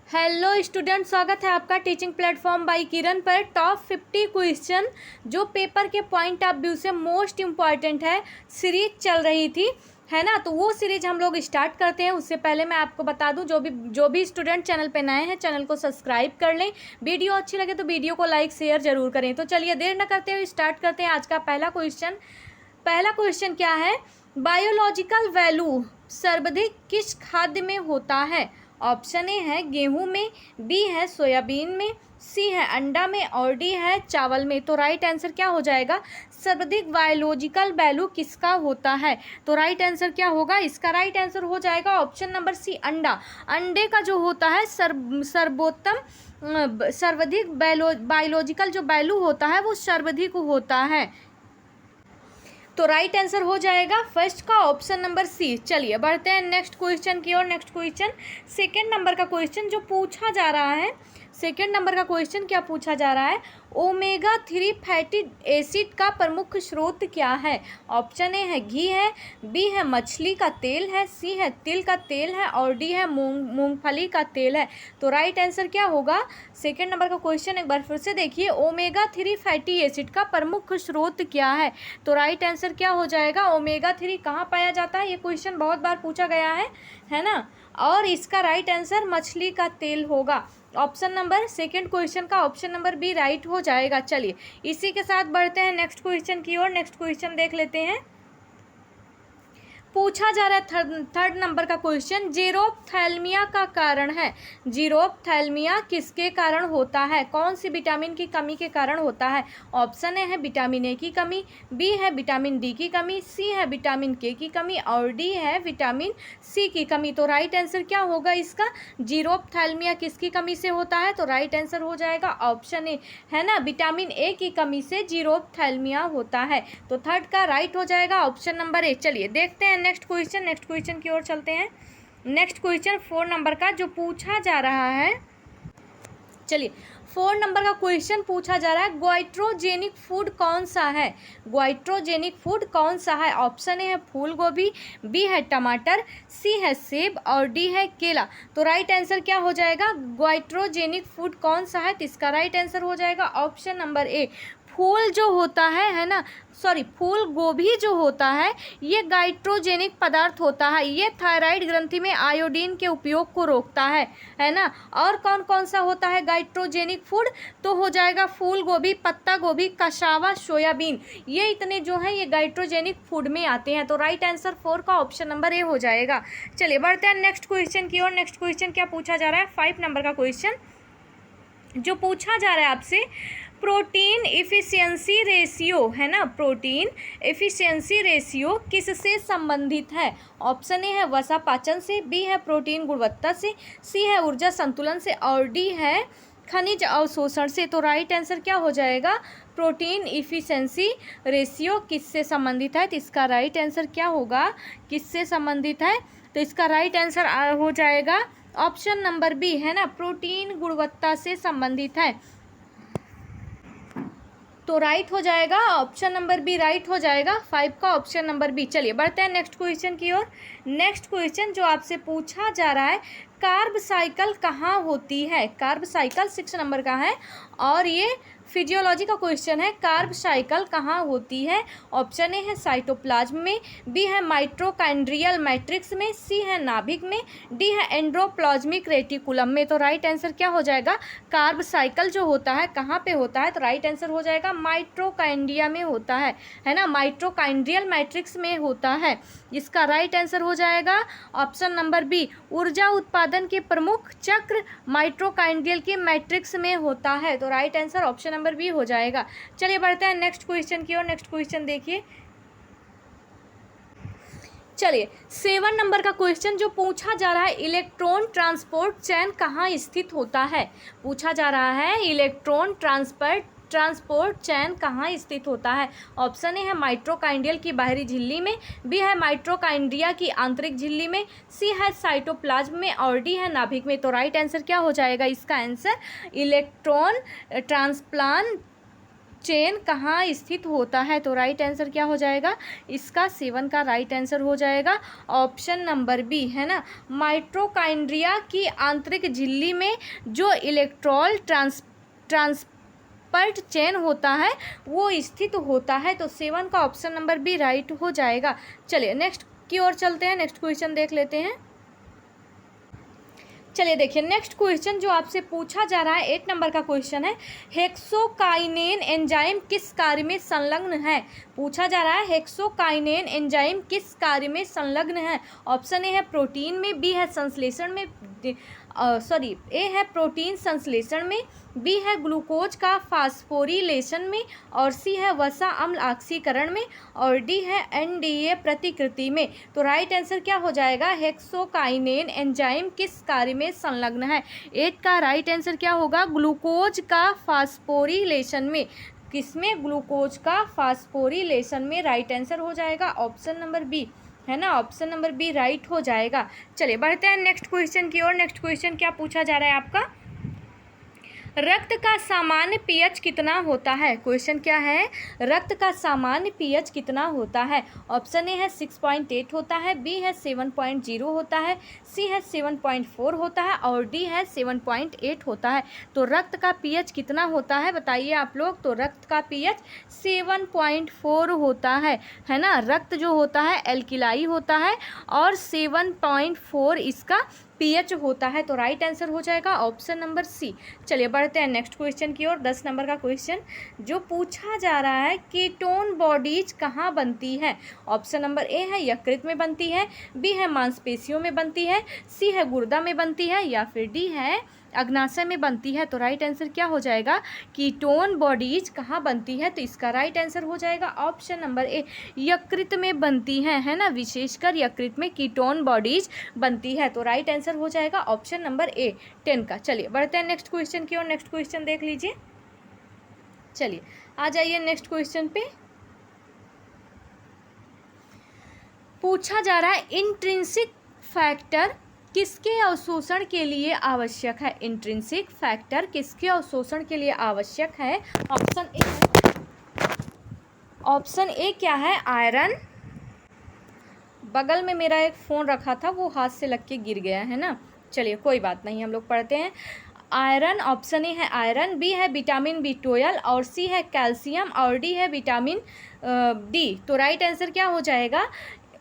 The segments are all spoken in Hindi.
हेलो स्टूडेंट, स्वागत है आपका टीचिंग प्लेटफॉर्म बाय किरण पर। टॉप 50 क्वेश्चन जो पेपर के पॉइंट ऑफ व्यू से मोस्ट इम्पॉर्टेंट है, सीरीज चल रही थी, है ना। तो वो सीरीज हम लोग स्टार्ट करते हैं। उससे पहले मैं आपको बता दूं, जो भी स्टूडेंट चैनल पे नए हैं, चैनल को सब्सक्राइब कर लें। वीडियो अच्छी लगे तो वीडियो को लाइक शेयर जरूर करें। तो चलिए देर न करते हुए स्टार्ट करते हैं आज का पहला क्वेश्चन। पहला क्वेश्चन क्या है? बायोलॉजिकल वैल्यू सर्वाधिक किस खाद्य में होता है? ऑप्शन ए है गेहूं में, बी है सोयाबीन में, सी है अंडा में और डी है चावल में। तो राइट आंसर क्या हो जाएगा? सर्वाधिक बायोलॉजिकल वैल्यू किसका होता है? तो राइट आंसर क्या होगा? इसका राइट आंसर हो जाएगा ऑप्शन नंबर सी, अंडा। अंडे का जो होता है सर्वाधिक बायोलॉजिकल जो वैल्यू होता है वो सर्वाधिक होता है। तो राइट आंसर हो जाएगा फर्स्ट का ऑप्शन नंबर सी। चलिए बढ़ते हैं नेक्स्ट क्वेश्चन की ओर। नेक्स्ट क्वेश्चन सेकंड नंबर का क्वेश्चन जो पूछा जा रहा है, सेकंड नंबर का क्वेश्चन क्या पूछा जा रहा है? ओमेगा 3 फैटी एसिड का प्रमुख स्रोत क्या है? ऑप्शन ए है घी है, बी है मछली का तेल है, सी है तिल का तेल है और डी है मूंगफली का तेल है। तो राइट आंसर क्या होगा? सेकंड नंबर का क्वेश्चन एक बार फिर से देखिए, ओमेगा 3 फैटी एसिड का प्रमुख स्रोत क्या है? तो राइट आंसर क्या हो जाएगा? ओमेगा 3 कहाँ पाया जाता है? ये क्वेश्चन बहुत बार पूछा गया है ना। और इसका राइट आंसर मछली का तेल होगा। ऑप्शन नंबर सेकंड क्वेश्चन का ऑप्शन नंबर बी राइट हो जाएगा। चलिए इसी के साथ बढ़ते हैं नेक्स्ट क्वेश्चन की ओर। नेक्स्ट क्वेश्चन देख लेते हैं। पूछा जा रहा है थर्ड नंबर का क्वेश्चन, जीरोप्थैल्मिया का कारण है। जीरोप्थैल्मिया किसके कारण होता है? कौन सी विटामिन की कमी के कारण होता है? ऑप्शन ए है विटामिन ए की कमी, बी है विटामिन डी की कमी, सी है विटामिन के की कमी और डी है विटामिन सी की कमी। तो राइट आंसर क्या होगा इसका? जीरोप्थैल्मिया किसकी कमी से होता है? तो राइट आंसर हो जाएगा ऑप्शन ए, है ना, विटामिन ए की कमी से जीरोप्थैल्मिया होता है। तो थर्ड का राइट हो जाएगा ऑप्शन नंबर ए। चलिए देखते हैं नेक्स्ट क्वेश्चन की ओर चलते हैं। नेक्स्ट क्वेश्चन 4 नंबर का जो पूछा जा रहा है, चलिए 4 नंबर का क्वेश्चन पूछा जा रहा है, ग्वाइट्रोजेनिक फूड कौन सा है? ग्वाइट्रोजेनिक फूड कौन सा है? ऑप्शन ए है फूल गोभी, बी है टमाटर, सी है सेब और डी है केला। तो राइट आंसर क्या हो जाएगा? ग्वाइट्रोजेनिक फूड कौन सा है? तो इसका राइट आंसर हो जाएगा ऑप्शन नंबर ए, फूल जो होता है ना, सॉरी फूल गोभी जो होता है ये गाइट्रोजेनिक पदार्थ होता है। ये थायराइड ग्रंथि में आयोडीन के उपयोग को रोकता है ना। और कौन कौन सा होता है गाइट्रोजेनिक फूड? तो हो जाएगा फूल गोभी, पत्ता गोभी, कसावा, सोयाबीन। ये इतने जो हैं ये गाइट्रोजेनिक फूड में आते हैं। तो राइट आंसर 4 का ऑप्शन नंबर ए हो जाएगा। चलिए बढ़ते हैं नेक्स्ट क्वेश्चन की ओर। नेक्स्ट क्वेश्चन क्या पूछा जा रहा है? 5 नंबर का क्वेश्चन जो पूछा जा रहा है आपसे, प्रोटीन इफिशियंसी रेशियो, है ना, प्रोटीन इफिशियंसी रेशियो किससे संबंधित है? ऑप्शन ए है वसा पाचन से, बी है प्रोटीन गुणवत्ता से, सी है ऊर्जा संतुलन से और डी है खनिज अवशोषण से। तो राइट आंसर क्या हो जाएगा? प्रोटीन इफिशियंसी रेशियो किससे संबंधित है? तो इसका राइट आंसर क्या होगा? किससे संबंधित है? तो इसका राइट आंसर हो जाएगा ऑप्शन नंबर बी, है ना, प्रोटीन गुणवत्ता से संबंधित है। तो राइट हो जाएगा ऑप्शन नंबर बी, राइट हो जाएगा 5 का ऑप्शन नंबर बी। चलिए बढ़ते हैं नेक्स्ट क्वेश्चन की ओर। नेक्स्ट क्वेश्चन जो आपसे पूछा जा रहा है, कार्ब साइकिल कहाँ होती है? कार्ब साइकिल 6 नंबर का है और ये फिजियोलॉजी का क्वेश्चन है। कार्ब साइकिल कहाँ होती है? ऑप्शन ए है साइटोप्लाज्म में, बी है माइटोकॉन्ड्रियल मैट्रिक्स में, सी है नाभिक में, डी है एंडोप्लाज्मिक रेटिकुलम में। तो राइट आंसर क्या हो जाएगा? कार्ब साइकिल जो होता है कहाँ पे होता है? तो राइट आंसर हो जाएगा माइटोकॉन्ड्रिया में होता है ना, माइटोकॉन्ड्रियल मैट्रिक्स में होता है। इसका राइट आंसर हो जाएगा ऑप्शन नंबर बी, ऊर्जा उत्पादन के प्रमुख चक्र माइटोकॉन्ड्रियल की मैट्रिक्स में होता है। तो right answer option number B हो जाएगा। चलिए बढ़ते हैं नेक्स्ट क्वेश्चन की ओर। नेक्स्ट क्वेश्चन देखिए, चलिए 7 नंबर का क्वेश्चन जो पूछा जा रहा है, इलेक्ट्रॉन ट्रांसपोर्ट चैन कहाँ स्थित होता है? पूछा जा रहा है इलेक्ट्रॉन ट्रांसपोर्ट चैन कहाँ स्थित होता है? ऑप्शन ए है माइटोकॉन्ड्रियल की बाहरी झिल्ली में, बी है माइटोकॉन्ड्रिया की आंतरिक झिल्ली में, सी है साइटोप्लाज्म में और डी है नाभिक में। तो राइट आंसर क्या हो जाएगा? इसका आंसर इलेक्ट्रॉन ट्रांसप्लांट चेन कहाँ स्थित होता है? तो राइट आंसर क्या हो जाएगा इसका? 7 का राइट आंसर हो जाएगा ऑप्शन नंबर बी, है ना। माइटोकॉन्ड्रिया की आंतरिक झिल्ली में जो इलेक्ट्रॉन ट्रांसपोर्ट चेन होता है वो स्थित होता है। तो 7 का ऑप्शन नंबर बी राइट हो जाएगा। चलिए नेक्स्ट की ओर चलते हैं, नेक्स्ट क्वेश्चन देख लेते हैं। चलिए देखिए नेक्स्ट क्वेश्चन जो आपसे पूछा जा रहा है 8 नंबर का क्वेश्चन है, हेक्सोकाइनेन एंजाइम किस कार्य में संलग्न है? पूछा जा रहा है हेक्सोकाइनेन एंजाइम किस कार्य में संलग्न है? ऑप्शन ए है प्रोटीन में, बी है संश्लेषण में, ए है प्रोटीन संश्लेषण में, बी है ग्लूकोज का फास्फोरिलेशन में, और सी है वसा अम्ल ऑक्सीकरण में, और डी है एनडीए प्रतिकृति में। तो राइट आंसर क्या हो जाएगा? हेक्सोकाइनेन एंजाइम किस कार्य में संलग्न है? 8 का राइट आंसर क्या होगा? ग्लूकोज का फास्फोरिलेशन में। किसमें? ग्लूकोज का फास्फोरिलेशन में राइट आंसर हो जाएगा ऑप्शन नंबर बी, है ना। ऑप्शन नंबर बी राइट हो जाएगा। चलिए बढ़ते हैं नेक्स्ट क्वेश्चन की ओर। नेक्स्ट क्वेश्चन क्या पूछा जा रहा है आपका? रक्त का सामान्य पीएच कितना होता है? क्वेश्चन क्या है? रक्त का सामान्य पीएच कितना होता है? ऑप्शन ए है 6.8 होता है, बी है 7.0 होता है, सी है 7.4 होता है, और डी है 7.8 होता है। तो रक्त का पीएच कितना होता है बताइए आप लोग? तो रक्त का पीएच 7.4 होता है ना। रक्त जो होता है एल्किलाई होता है और 7.4 इसका पीएच होता है। तो राइट आंसर हो जाएगा ऑप्शन नंबर सी। चलिए बढ़ते हैं नेक्स्ट क्वेश्चन की ओर। 10 नंबर का क्वेश्चन जो पूछा जा रहा है, कीटोन बॉडीज कहाँ बनती है? ऑप्शन नंबर ए है यकृत में बनती है, बी है मांसपेशियों में बनती है, सी है गुर्दा में बनती है, या फिर डी है अग्नाशय में बनती है। तो राइट आंसर क्या हो जाएगा? कीटोन बॉडीज कहाँ बनती है? तो इसका राइट आंसर हो जाएगा ऑप्शन नंबर ए, यकृत में बनती है ना। विशेषकर यकृत में कीटोन बॉडीज बनती है। तो राइट आंसर हो जाएगा ऑप्शन नंबर ए 10 का। चलिए बढ़ते हैं नेक्स्ट क्वेश्चन की ओर। नेक्स्ट क्वेश्चन देख लीजिए। चलिए आ जाइए नेक्स्ट क्वेश्चन पे। पूछा जा रहा है इंट्रिंसिक फैक्टर किसके अवशोषण के लिए आवश्यक है? इंट्रिंसिक फैक्टर किसके अवशोषण के लिए आवश्यक है? ऑप्शन ए क्या है? आयरन। बगल में मेरा एक फ़ोन रखा था वो हाथ से लग के गिर गया है ना। चलिए कोई बात नहीं, हम लोग पढ़ते हैं। आयरन, ऑप्शन ए है आयरन, बी है विटामिन B12, और सी है कैल्शियम, और डी है विटामिन डी। तो राइट आंसर क्या हो जाएगा?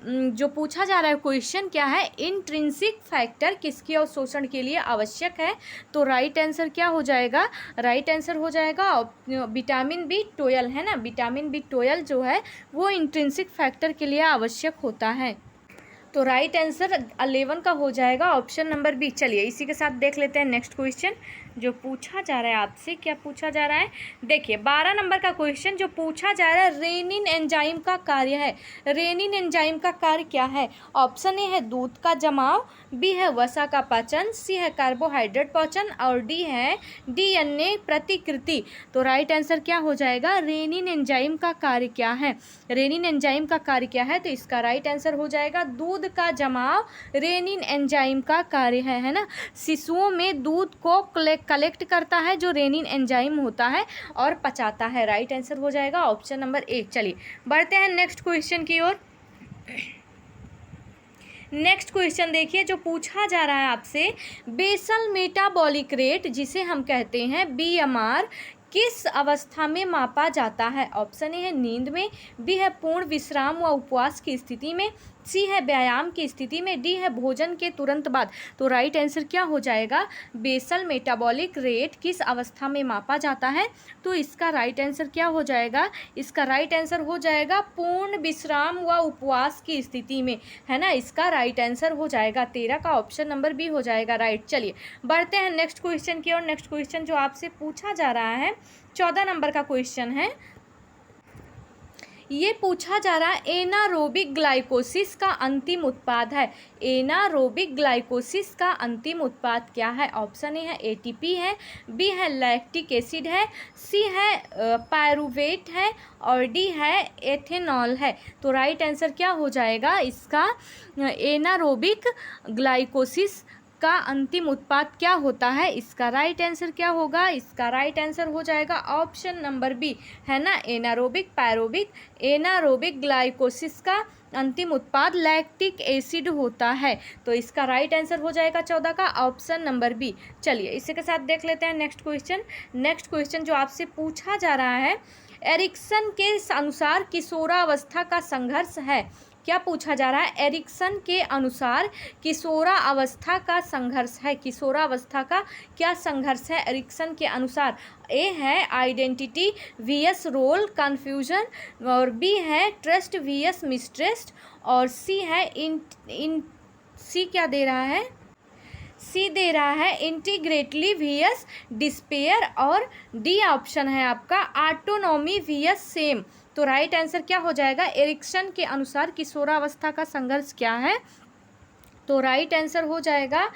जो पूछा जा रहा है क्वेश्चन क्या है? इंट्रिंसिक फैक्टर किसके अवशोषण के लिए आवश्यक है? तो राइट आंसर क्या हो जाएगा? राइट आंसर हो जाएगा विटामिन B12, है ना। विटामिन B12 जो है वो इंट्रिंसिक फैक्टर के लिए आवश्यक होता है। तो राइट आंसर 11 का हो जाएगा ऑप्शन नंबर बी। चलिए इसी के साथ देख लेते हैं नेक्स्ट क्वेश्चन जो पूछा जा रहा है आपसे। क्या पूछा जा रहा है? देखिए 12 नंबर का क्वेश्चन जो पूछा जा रहा है, रेनिन एंजाइम का कार्य है। रेनिन एंजाइम का कार्य क्या है? ऑप्शन ए है दूध का जमाव, बी है वसा का पाचन, सी है कार्बोहाइड्रेट पाचन, और डी है DNA प्रतिकृति। तो राइट आंसर क्या हो जाएगा? रेनिन एंजाइम का कार्य क्या है? रेनिन एंजाइम का कार्य क्या है? तो इसका राइट आंसर हो जाएगा दूध का जमाव रेनिन एंजाइम का कार्य है ना। शिशुओं में दूध को कलेक्ट करता है जो रेनिन एंजाइम होता है और पचाता है। राइट आंसर हो जाएगा ऑप्शन नंबर ए। चलिए बढ़ते हैं नेक्स्ट क्वेश्चन की ओर। नेक्स्ट क्वेश्चन देखिए जो पूछा जा रहा है आपसे, बेसल मेटाबॉलिक रेट जिसे हम कहते हैं BMR किस अवस्था में मापा जाता है? ऑप्शन ए है नींद में, बी है पूर्ण विश्राम व उपवास की स्थिति में, सी है व्यायाम की स्थिति में, डी है भोजन के तुरंत बाद। तो राइट आंसर क्या हो जाएगा? बेसल मेटाबॉलिक रेट किस अवस्था में मापा जाता है? तो इसका राइट आंसर क्या हो जाएगा? इसका राइट आंसर हो जाएगा पूर्ण विश्राम व उपवास की स्थिति में, है ना। इसका राइट आंसर हो जाएगा 13 का ऑप्शन नंबर बी हो जाएगा राइट। चलिए बढ़ते हैं नेक्स्ट क्वेश्चन की ओर। नेक्स्ट क्वेश्चन जो आपसे पूछा जा रहा है 14 नंबर का क्वेश्चन है। ये पूछा जा रहा है एनारोबिक ग्लाइकोसिस का अंतिम उत्पाद है। एनारोबिक ग्लाइकोसिस का अंतिम उत्पाद क्या है? ऑप्शन ए है ATP है, बी है लैक्टिक एसिड है, सी है पायरुवेट है, और डी है एथेनॉल है। तो राइट आंसर क्या हो जाएगा इसका? एनारोबिक ग्लाइकोसिस का अंतिम उत्पाद क्या होता है? इसका राइट आंसर क्या होगा? इसका राइट आंसर हो जाएगा ऑप्शन नंबर बी, है ना, एनारोबिक पैरोबिक। एनारोबिक ग्लाइकोसिस का अंतिम उत्पाद लैक्टिक एसिड होता है। तो इसका राइट आंसर हो जाएगा 14 का ऑप्शन नंबर बी। चलिए इसी के साथ देख लेते हैं नेक्स्ट क्वेश्चन। नेक्स्ट क्वेश्चन जो आपसे पूछा जा रहा है, एरिक्सन के अनुसार किशोरावस्था का संघर्ष है। क्या पूछा जा रहा है? एरिक्सन के अनुसार किशोरावस्था का संघर्ष है। किशोरावस्था का क्या संघर्ष है एरिक्सन के अनुसार? ए है आइडेंटिटी वीएस रोल कन्फ्यूजन, और बी है ट्रस्ट वीएस मिसट्रस्ट, और सी है सी क्या दे रहा है? सी दे रहा है इंटीग्रेटली वीएस डिस्पेयर, और डी ऑप्शन है आपका ऑटोनॉमी वीएस सेम। तो राइट आंसर क्या हो जाएगा? एरिक्सन के अनुसार किशोरावस्था का संघर्ष क्या है? तो राइट आंसर हो जाएगा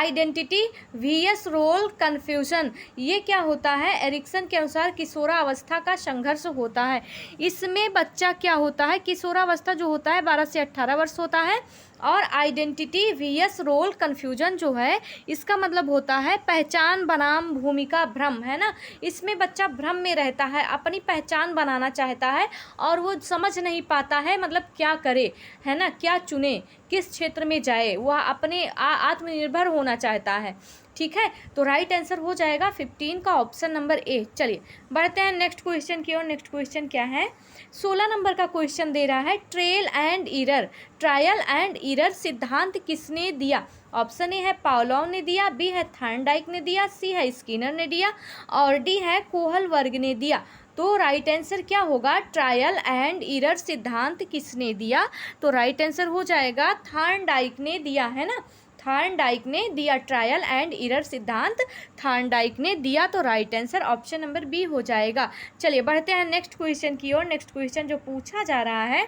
आइडेंटिटी वीएस रोल कन्फ्यूजन। ये क्या होता है? एरिक्सन के अनुसार किशोरावस्था का संघर्ष होता है। इसमें बच्चा क्या होता है? किशोरावस्था जो होता है 12 से 18 वर्ष होता है, और आइडेंटिटी वीएस रोल कन्फ्यूजन जो है इसका मतलब होता है पहचान बनाम भूमिका भ्रम, है ना। इसमें बच्चा भ्रम में रहता है, अपनी पहचान बनाना चाहता है और वो समझ नहीं पाता है मतलब क्या करे, है ना, क्या चुने, किस क्षेत्र में जाए, वह अपने आत्मनिर्भर होना चाहता है। ठीक है, तो राइट आंसर हो जाएगा 15 का ऑप्शन नंबर ए। चलिए बढ़ते हैं नेक्स्ट क्वेश्चन की ओर। नेक्स्ट क्वेश्चन क्या है? 16 नंबर का क्वेश्चन दे रहा है ट्रायल एंड एरर सिद्धांत किसने दिया? ऑप्शन ए है पावलोव ने दिया, बी है थॉर्नडाइक ने दिया, सी है स्किनर ने दिया, और डी है कोहलबर्ग ने दिया। तो राइट आंसर क्या होगा? ट्रायल एंड एरर सिद्धांत किसने दिया? तो राइट आंसर हो जाएगा थॉर्नडाइक ने दिया, है ना, थॉर्नडाइक ने दिया। ट्रायल एंड एरर सिद्धांत थॉर्नडाइक ने दिया। तो right answer option number B हो जाएगा। चलिए बढ़ते हैं नेक्स्ट क्वेश्चन की ओर। नेक्स्ट क्वेश्चन जो पूछा जा रहा है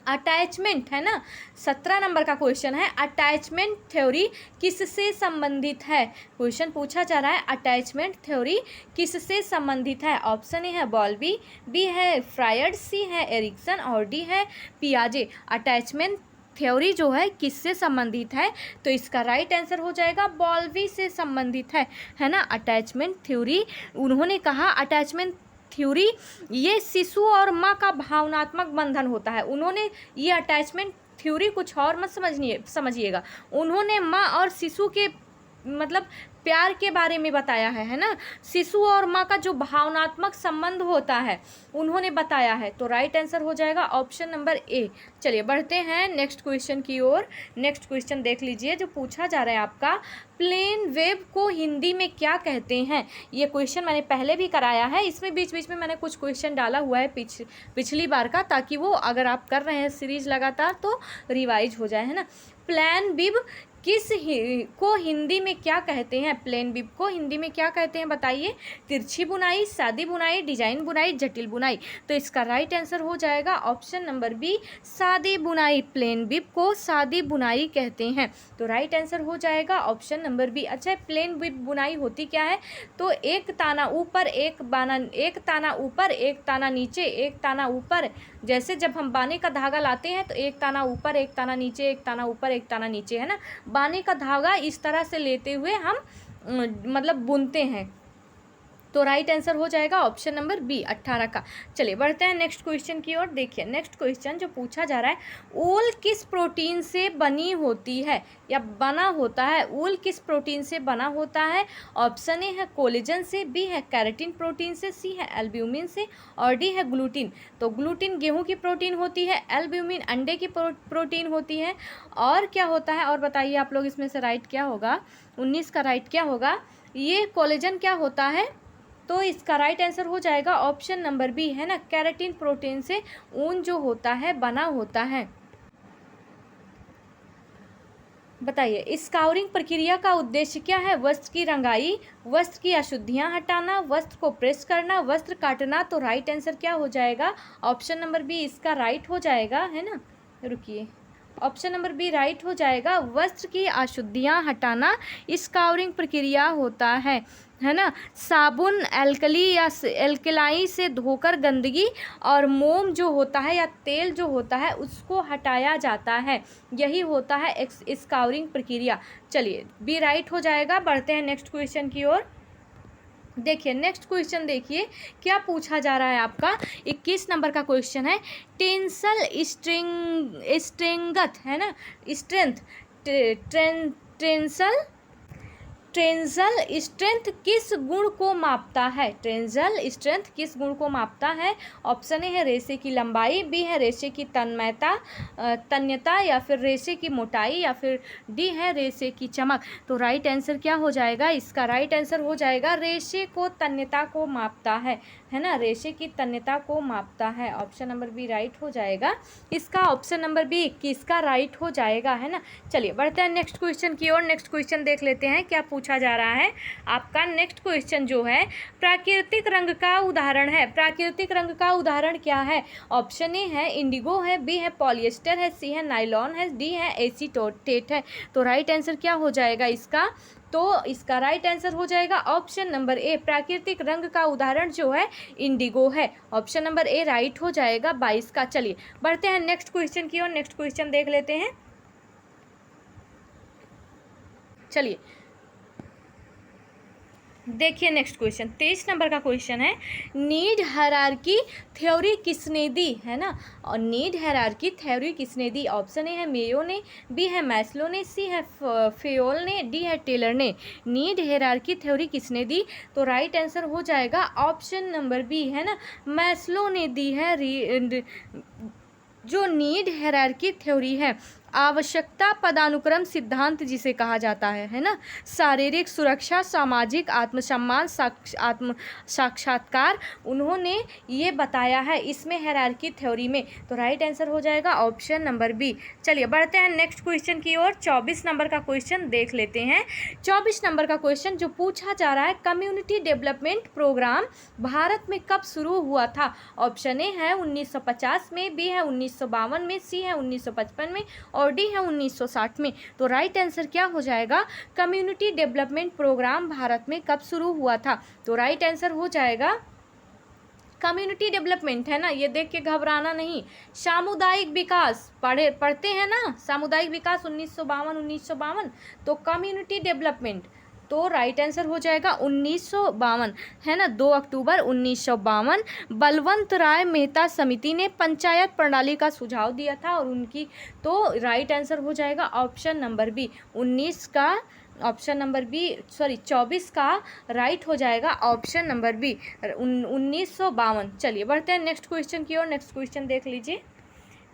अटैचमेंट, है ना, 17 नंबर का क्वेश्चन है। अटैचमेंट थ्योरी किससे संबंधित है? क्वेश्चन पूछा जा रहा है अटैचमेंट थ्योरी किससे संबंधित है? ऑप्शन ए है बॉल्बी, बी है फ्रायड, सी है एरिक्सन, और डी है पियाजे। अटैचमेंट थ्योरी जो है किससे संबंधित है? तो इसका राइट आंसर हो जाएगा बॉल्बी से संबंधित है ना। अटैचमेंट थ्योरी, उन्होंने कहा अटैचमेंट थ्योरी ये शिशु और माँ का भावनात्मक बंधन होता है। उन्होंने ये अटैचमेंट थ्योरी कुछ और मत समझिएगा, उन्होंने माँ और शिशु के मतलब प्यार के बारे में बताया है ना, शिशु और माँ का जो भावनात्मक संबंध होता है उन्होंने बताया है। तो राइट आंसर हो जाएगा ऑप्शन नंबर ए। चलिए बढ़ते हैं नेक्स्ट क्वेश्चन की ओर। नेक्स्ट क्वेश्चन देख लीजिए जो पूछा जा रहा है आपका, प्लेन वेव को हिंदी में क्या कहते हैं? ये क्वेश्चन मैंने पहले भी कराया है, इसमें बीच बीच में मैंने कुछ क्वेश्चन डाला हुआ है पिछली बार का, ताकि वो अगर आप कर रहे हैं सीरीज लगातार तो रिवाइज हो जाए, है ना। प्लेन वेव को हिंदी में क्या कहते हैं? प्लेन वेव को हिंदी में क्या कहते हैं बताइए? तिरछी बुनाई, सादी बुनाई, डिजाइन बुनाई, जटिल बुनाई। तो इसका राइट आंसर हो जाएगा ऑप्शन नंबर बी, सादी बुनाई। प्लेन वेव को सादी बुनाई कहते हैं। तो राइट आंसर हो जाएगा ऑप्शन नंबर बी। अच्छा, प्लेन वेव बुनाई होती क्या है? तो एक ताना ऊपर, एक ताना ऊपर, एक ताना नीचे, एक ताना ऊपर। जैसे जब हम बाने का धागा लाते हैं तो एक ताना ऊपर, एक ताना नीचे, एक ताना ऊपर, एक ताना नीचे, है ना। बाने का धागा इस तरह से लेते हुए हम मतलब बुनते हैं। तो राइट आंसर हो जाएगा ऑप्शन नंबर बी 18 का। चलिए बढ़ते हैं नेक्स्ट क्वेश्चन की ओर। देखिए नेक्स्ट क्वेश्चन जो पूछा जा रहा है, ऊल किस प्रोटीन से बनी होती है या बना होता है? ऊल किस प्रोटीन से बना होता है? ऑप्शन ए है कोलेजन से, बी है कैराटिन प्रोटीन से, सी है एल्ब्यूमिन से, और डी है ग्लूटिन। तो ग्लूटिन गेहूं की प्रोटीन होती है, एल्ब्यूमिन अंडे की प्रोटीन होती है, और क्या होता है और बताइए आप लोग इसमें से राइट क्या होगा? 19 का राइट क्या होगा? ये कोलेजन क्या होता है? तो इसका राइट आंसर हो जाएगा ऑप्शन नंबर बी, है ना, कैराटिन प्रोटीन से ऊन जो होता है बना होता है। बताइए स्काउरिंग प्रक्रिया का उद्देश्य क्या है? वस्त्र की रंगाई, वस्त्र की अशुद्धियां हटाना, वस्त्र को प्रेस करना, वस्त्र काटना। तो राइट आंसर क्या हो जाएगा? ऑप्शन नंबर बी इसका राइट हो जाएगा, है ना। रुकिए ऑप्शन नंबर बी राइट हो जाएगा। वस्त्र की अशुद्धियाँ हटाना स्काउरिंग प्रक्रिया होता है ना। साबुन एल्कली या एल्कलाई से धोकर गंदगी और मोम जो होता है या तेल जो होता है उसको हटाया जाता है, यही होता है स्काउरिंग प्रक्रिया। चलिए बी राइट हो जाएगा। बढ़ते हैं नेक्स्ट क्वेश्चन की ओर। देखिए नेक्स्ट क्वेश्चन देखिए क्या पूछा जा रहा है आपका। 21 नंबर का क्वेश्चन है। टेंसल स्ट्रेंथ है ना, स्ट्रेंथ टेंसल टेंसल स्ट्रेंथ किस गुण को मापता है? टेंसल स्ट्रेंथ किस गुण को मापता है? ऑप्शन ए है रेशे की लंबाई, बी है रेशे की तन्यता या फिर रेशे की मोटाई, या फिर डी है रेशे की चमक। तो राइट आंसर क्या हो जाएगा इसका? राइट आंसर हो जाएगा रेशे को तन्यता को मापता है ना, रेशे की तन्यता को मापता है। ऑप्शन नंबर बी राइट हो जाएगा इसका। ऑप्शन नंबर बी किसका राइट हो जाएगा, है ना। चलिए बढ़ते हैं नेक्स्ट क्वेश्चन की ओर। नेक्स्ट क्वेश्चन देख लेते हैं क्या पूछा जा रहा है आपका। नेक्स्ट क्वेश्चन जो है प्राकृतिक रंग का उदाहरण है। प्राकृतिक रंग का उदाहरण क्या है? ऑप्शन ए है इंडिगो है, बी है पॉलिएस्टर है, सी है नायलॉन है, डी है एसीटोटेट है। तो राइट आंसर क्या हो जाएगा इसका? तो इसका राइट आंसर हो जाएगा ऑप्शन नंबर ए। प्राकृतिक रंग का उदाहरण जो है इंडिगो है। ऑप्शन नंबर ए राइट हो जाएगा 22 का। चलिए बढ़ते हैं नेक्स्ट क्वेश्चन की ओर। नेक्स्ट क्वेश्चन देख लेते हैं। चलिए देखिए नेक्स्ट क्वेश्चन 23 नंबर का क्वेश्चन है। नीड हायरार्की थ्योरी किसने दी, है ना। और नीड हायरार्की थ्योरी किसने दी? ऑप्शन ए है मेयो ने, बी है मैस्लो ने, सी है फेयोल ने, डी है टेलर ने। नीड हायरार्की थ्योरी किसने दी? तो राइट आंसर हो जाएगा ऑप्शन नंबर बी, है ना, मैस्लो ने दी है। जो नीड हायरार्की थ्योरी है, आवश्यकता पदानुक्रम सिद्धांत जिसे कहा जाता है ना। शारीरिक सुरक्षा, सामाजिक आत्मसम्मान, आत्म साक्षात्कार, उन्होंने ये बताया है इसमें हायरार्की थ्योरी में। तो राइट आंसर हो जाएगा ऑप्शन नंबर बी। चलिए बढ़ते हैं नेक्स्ट क्वेश्चन की ओर। 24 नंबर का क्वेश्चन देख लेते हैं। 24 नंबर का क्वेश्चन जो पूछा जा रहा है, कम्युनिटी डेवलपमेंट प्रोग्राम भारत में कब शुरू हुआ था? ऑप्शन ए है 1950 में, बी है 1952 में, सी है 1955 में और डी है 1960 में। तो राइट आंसर क्या हो जाएगा? कम्युनिटी डेवलपमेंट प्रोग्राम भारत में कब शुरू हुआ था? तो राइट आंसर हो जाएगा कम्युनिटी डेवलपमेंट, है ना। ये देख के घबराना नहीं। सामुदायिक विकास पढ़ते हैं ना, सामुदायिक विकास 1952 तो कम्युनिटी डेवलपमेंट तो राइट आंसर हो जाएगा 1952, है ना। 2 अक्टूबर 1952 बलवंत राय मेहता समिति ने पंचायत प्रणाली का सुझाव दिया था और उनकी, तो राइट आंसर हो जाएगा ऑप्शन नंबर बी 19 का। ऑप्शन नंबर बी 24 का राइट हो जाएगा ऑप्शन नंबर बी 1952। चलिए बढ़ते हैं नेक्स्ट क्वेश्चन की ओर। नेक्स्ट क्वेश्चन देख लीजिए।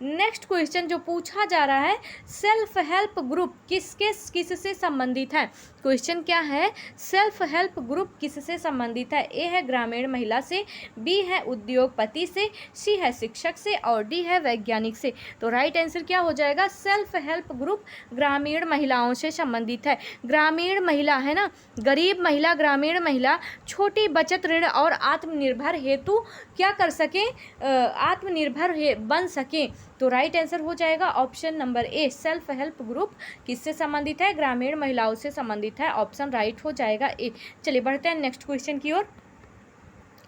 नेक्स्ट क्वेश्चन जो पूछा जा रहा है, सेल्फ हेल्प ग्रुप किससे संबंधित है? क्वेश्चन क्या है? सेल्फ हेल्प ग्रुप किससे संबंधित है? ए है ग्रामीण महिला से, बी है उद्योगपति से, सी है शिक्षक से और डी है वैज्ञानिक से। तो राइट आंसर क्या हो जाएगा? सेल्फ हेल्प ग्रुप ग्रामीण महिलाओं से संबंधित है। ग्रामीण महिला, है ना, गरीब महिला, ग्रामीण महिला छोटी बचत ऋण और आत्मनिर्भर हेतु क्या कर सके? आत्मनिर्भर बन सके। तो राइट आंसर हो जाएगा option number A. Self help group किससे संबंधित है? ग्रामीण महिलाओं से संबंधित है। ऑप्शन राइट हो जाएगा ए। चलिए बढ़ते हैं नेक्स्ट क्वेश्चन की ओर।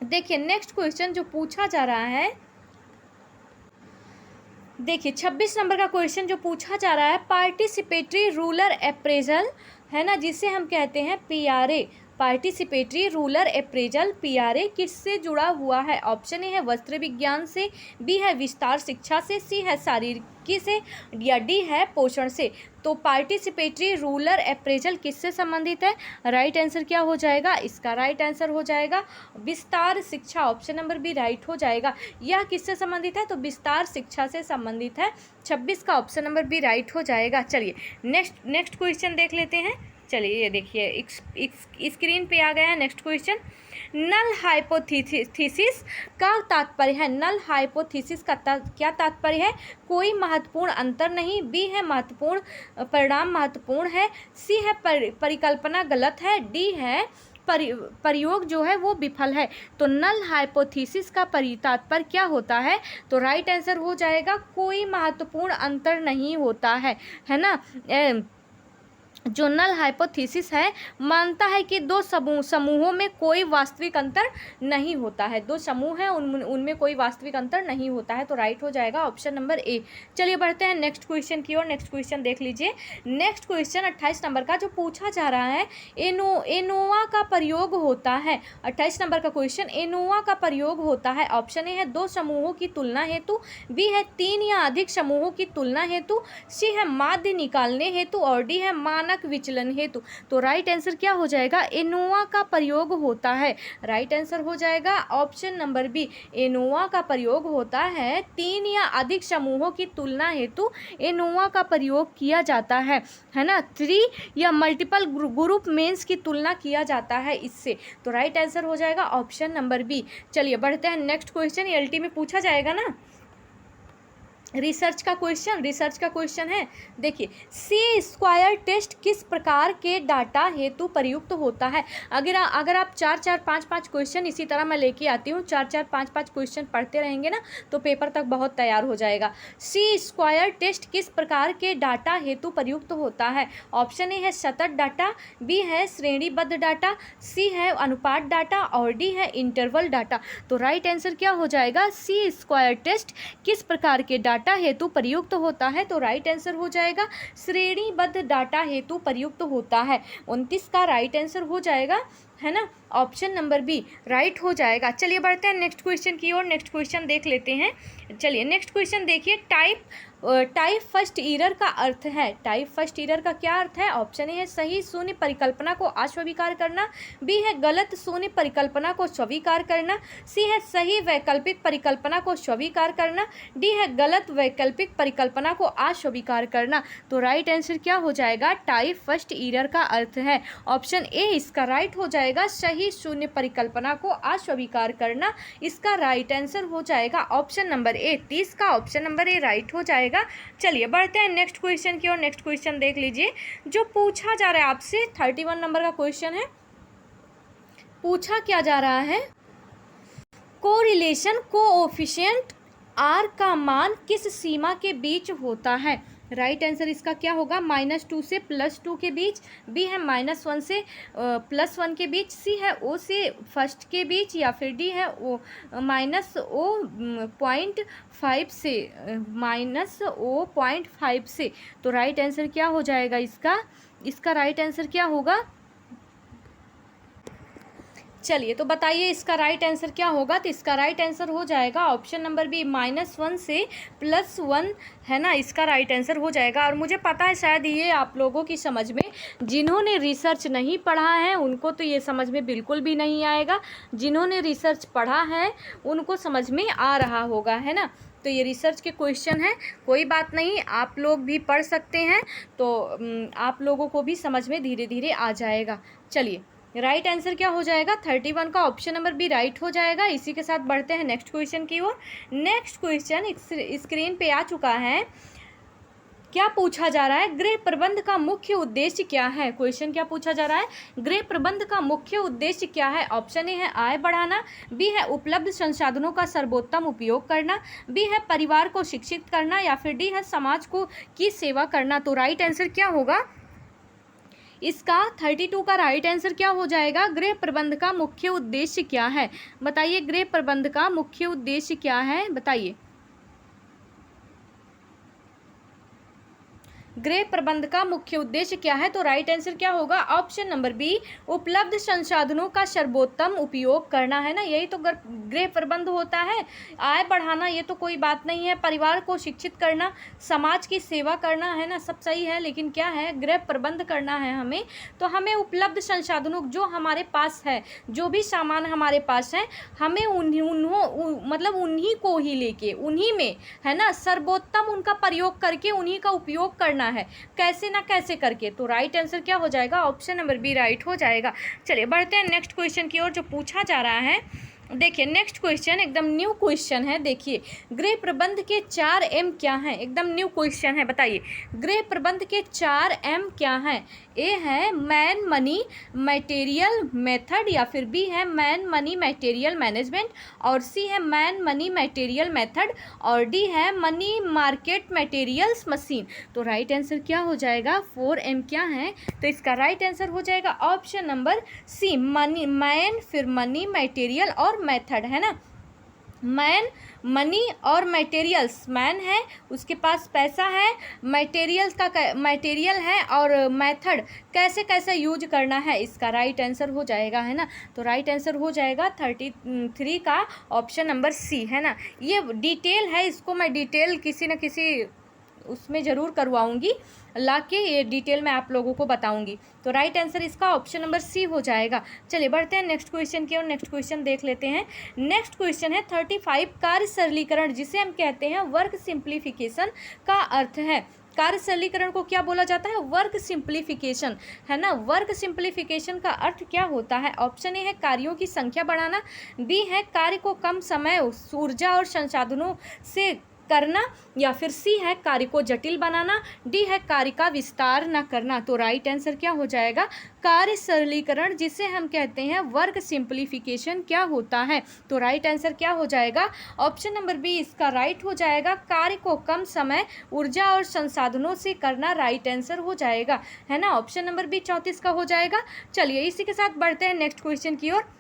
देखिए नेक्स्ट क्वेश्चन जो पूछा जा रहा है, देखिए 26 नंबर का क्वेश्चन जो पूछा जा रहा है, पार्टिसिपेटरी रूरल अप्रेजल, है ना, जिसे हम कहते हैं PRA. Participatory rural appraisal PRA किससे जुड़ा हुआ है? ऑप्शन ए है वस्त्र विज्ञान से, बी है विस्तार शिक्षा से, सी है शारीरिकी से या डी है पोषण से। तो पार्टिसिपेटरी रूरल अप्रेजल किससे संबंधित है? राइट आंसर क्या हो जाएगा इसका? राइट आंसर हो जाएगा विस्तार शिक्षा। ऑप्शन नंबर बी राइट हो जाएगा। यह किससे संबंधित है? तो विस्तार शिक्षा से संबंधित है। 26 का ऑप्शन नंबर बी राइट हो जाएगा। चलिए नेक्स्ट क्वेश्चन देख लेते हैं। चलिए ये देखिए स्क्रीन पे आ गया है नेक्स्ट क्वेश्चन। नल हाइपोथेसिस का तात्पर्य है। नल हाइपोथेसिस का क्या तात्पर्य है? कोई महत्वपूर्ण अंतर नहीं, बी है महत्वपूर्ण परिणाम महत्वपूर्ण है, सी है परिकल्पना गलत है, डी है प्रयोग जो है वो विफल है। तो नल हाइपोथेसिस का तात्पर्य क्या होता है? तो राइट आंसर हो जाएगा कोई महत्वपूर्ण अंतर नहीं होता है ना। जो नल हाइपोथेसिस है मानता है कि दो समूहों में कोई वास्तविक अंतर नहीं होता है। दो समूह हैं उनमें कोई वास्तविक अंतर नहीं होता है। तो राइट हो जाएगा ऑप्शन नंबर ए। चलिए बढ़ते हैं नेक्स्ट क्वेश्चन की ओर। नेक्स्ट क्वेश्चन देख लीजिए। नेक्स्ट क्वेश्चन 28 नंबर का जो पूछा जा रहा है, एनोवा का प्रयोग होता है। 28 नंबर का क्वेश्चन, एनोवा का प्रयोग होता है। ऑप्शन ए है दो समूहों की तुलना हेतु, बी है तीन या अधिक समूहों की तुलना हेतु, सी है माध्य निकालने हेतु और डी है मानक विचलन हेतु। तो राइट आंसर क्या हो जाएगा? एनोवा का प्रयोग होता है। राइट आंसर हो जाएगा ऑप्शन नंबर बी। एनोवा का प्रयोग होता है, तीन या अधिक समूहों की तुलना हेतु एनोवा का प्रयोग किया जाता है ना। थ्री या मल्टीपल ग्रुप मेंस की तुलना किया जाता है इससे। तो राइट आंसर हो जाएगा ऑप्शन नंबर बी। चलिए बढ़ते हैं नेक्स्ट क्वेश्चन। एलटी में पूछा जाएगा ना, रिसर्च का क्वेश्चन है। देखिए, सी स्क्वायर टेस्ट किस प्रकार के डाटा हेतु प्रयुक्त होता है? अगर आप 4-4, 5-5 क्वेश्चन इसी तरह मैं लेके आती हूँ, 4-4, 5-5 क्वेश्चन पढ़ते रहेंगे ना तो पेपर तक बहुत तैयार हो जाएगा। सी स्क्वायर टेस्ट किस प्रकार के डाटा हेतु प्रयुक्त होता है? ऑप्शन ए है सतत डाटा, बी है श्रेणीबद्ध डाटा, सी है अनुपात डाटा और डी है इंटरवल डाटा। तो राइट आंसर क्या हो जाएगा? सी स्क्वायर टेस्ट किस प्रकार के डाटा हेतु प्रयुक्त होता है? तो राइट आंसर हो जाएगा श्रेणीबद्ध डाटा हेतु प्रयुक्त होता है। 29 का राइट आंसर हो जाएगा, है ना, ऑप्शन नंबर बी राइट हो जाएगा। चलिए बढ़ते हैं नेक्स्ट क्वेश्चन की ओर। नेक्स्ट क्वेश्चन देख लेते हैं। चलिए नेक्स्ट क्वेश्चन देखिए। टाइप फर्स्ट एरर का अर्थ है। टाइप फर्स्ट एरर का क्या अर्थ है? ऑप्शन ए है सही शून्य परिकल्पना को अस्वीकार करना, बी है गलत शून्य परिकल्पना को स्वीकार करना, सी है सही वैकल्पिक परिकल्पना को स्वीकार करना, डी है गलत वैकल्पिक परिकल्पना को अस्वीकार करना। तो राइट आंसर क्या हो जाएगा? टाइप फर्स्ट एरर का अर्थ है ऑप्शन ए इसका राइट हो जाएगा सही शून्य परिकल्पना को अस्वीकार करना। इसका राइट आंसर हो जाएगा ऑप्शन नंबर ए। 30 का ऑप्शन नंबर ए राइट हो जाएगा। चलिए बढ़ते हैं नेक्स्ट क्वेश्चन की ओर। नेक्स्ट क्वेश्चन देख लीजिए। जो पूछा जा रहा है आपसे 31 नंबर का क्वेश्चन है। पूछा क्या जा रहा है? कोरिलेशन कोएफिशिएंट आर का मान किस सीमा के बीच होता है? राइट आंसर इसका क्या होगा? -2 से +2 के बीच, बी है -1 से +1 के बीच, सी है ओ से फर्स्ट के बीच या फिर डी है ओ -0.5 से -0.5 से। तो राइट आंसर क्या हो जाएगा इसका राइट आंसर क्या होगा? चलिए तो बताइए इसका राइट आंसर क्या होगा? तो इसका राइट आंसर हो जाएगा ऑप्शन नंबर बी -1 से +1, है ना, इसका राइट आंसर हो जाएगा। और मुझे पता है शायद ये आप लोगों की समझ में, जिन्होंने रिसर्च नहीं पढ़ा है उनको तो ये समझ में बिल्कुल भी नहीं आएगा, जिन्होंने रिसर्च पढ़ा है उनको समझ में आ रहा होगा, है ना। तो ये रिसर्च के क्वेश्चन है, कोई बात नहीं, आप लोग भी पढ़ सकते हैं, तो आप लोगों को भी समझ में धीरे धीरे आ जाएगा। चलिए राइट आंसर क्या हो जाएगा? 31 का ऑप्शन नंबर बी राइट हो जाएगा। इसी के साथ बढ़ते हैं नेक्स्ट क्वेश्चन की ओर। नेक्स्ट क्वेश्चन स्क्रीन पे आ चुका है। क्या पूछा जा रहा है? गृह प्रबंध का मुख्य उद्देश्य क्या है? क्वेश्चन क्या पूछा जा रहा है? गृह प्रबंध का मुख्य उद्देश्य क्या है? ऑप्शन ए है आय बढ़ाना, बी है उपलब्ध संसाधनों का सर्वोत्तम उपयोग करना, बी है परिवार को शिक्षित करना या फिर डी है समाज की सेवा करना। तो राइट आंसर क्या होगा इसका? 32 का राइट आंसर क्या हो जाएगा? गृह प्रबंध का मुख्य उद्देश्य क्या है? बताइए, गृह प्रबंध का मुख्य उद्देश्य क्या है? बताइए, गृह प्रबंध का मुख्य उद्देश्य क्या है? तो राइट आंसर क्या होगा? ऑप्शन नंबर बी, उपलब्ध संसाधनों का सर्वोत्तम उपयोग करना, है ना। यही तो गृह प्रबंध होता है। आय बढ़ाना ये तो कोई बात नहीं है, परिवार को शिक्षित करना, समाज की सेवा करना, है ना, सब सही है। लेकिन क्या है? गृह प्रबंध करना है हमें, तो हमें उपलब्ध संसाधनों जो हमारे पास है, जो भी सामान हमारे पास है, हमें उन्हीं को ही लेके, उन्हीं में, है ना, सर्वोत्तम उनका प्रयोग करके उन्हीं का उपयोग करना है, कैसे ना कैसे करके। तो राइट आंसर क्या हो जाएगा? ऑप्शन नंबर बी राइट हो जाएगा। चलिए बढ़ते हैं नेक्स्ट क्वेश्चन की ओर। जो पूछा जा रहा है देखिए नेक्स्ट क्वेश्चन एकदम न्यू क्वेश्चन है। देखिए गृह प्रबंध के 4 एम क्या हैं? एकदम न्यू क्वेश्चन है, बताइए गृह प्रबंध के 4 एम क्या हैं? ए है मैन मनी मटेरियल मेथड, या फिर बी है मैन मनी मटेरियल मैनेजमेंट, और सी है मैन मनी मटेरियल मेथड, और डी है मनी मार्केट मटेरियल्स मशीन। तो राइट आंसर क्या हो जाएगा? 4 एम क्या है? तो इसका राइट आंसर हो जाएगा option number C, money man, फिर मनी मटेरियल और मेथड, है ना। मैन, मनी और मटेरियल्स, मैन है उसके पास पैसा है, मटेरियल्स का मटेरियल है, और मेथड कैसे कैसे यूज करना है, इसका राइट आंसर हो जाएगा, है ना। तो राइट आंसर हो जाएगा 33 का ऑप्शन नंबर सी, है ना। ये डिटेल है, इसको मैं डिटेल किसी न किसी उसमें ज़रूर करवाऊंगी, लाके ये डिटेल में आप लोगों को बताऊंगी। तो राइट आंसर इसका ऑप्शन नंबर सी हो जाएगा। चलिए बढ़ते हैं नेक्स्ट क्वेश्चन की और नेक्स्ट क्वेश्चन देख लेते हैं। नेक्स्ट क्वेश्चन है 35, कार्य सरलीकरण जिसे हम कहते हैं वर्क सिंप्लीफिकेशन का अर्थ है। कार्य सरलीकरण को क्या बोला जाता है? वर्क सिंप्लीफिकेशन, है ना। वर्क सिंप्लीफिकेशन का अर्थ क्या होता है? ऑप्शन ए है कार्यों की संख्या बढ़ाना, बी है कार्य को कम समय, ऊर्जा और संसाधनों से करना, या फिर सी है कार्य को जटिल बनाना, डी है कार्य का विस्तार न करना। तो राइट आंसर क्या हो जाएगा? कार्य सरलीकरण जिसे हम कहते हैं वर्क सिंप्लीफिकेशन क्या होता है? तो राइट आंसर क्या हो जाएगा? ऑप्शन नंबर बी इसका राइट हो जाएगा, कार्य को कम समय, ऊर्जा और संसाधनों से करना, राइट आंसर हो जाएगा, है ना। ऑप्शन नंबर बी 34 का हो जाएगा। चलिए इसी के साथ बढ़ते हैं नेक्स्ट क्वेश्चन की ओर।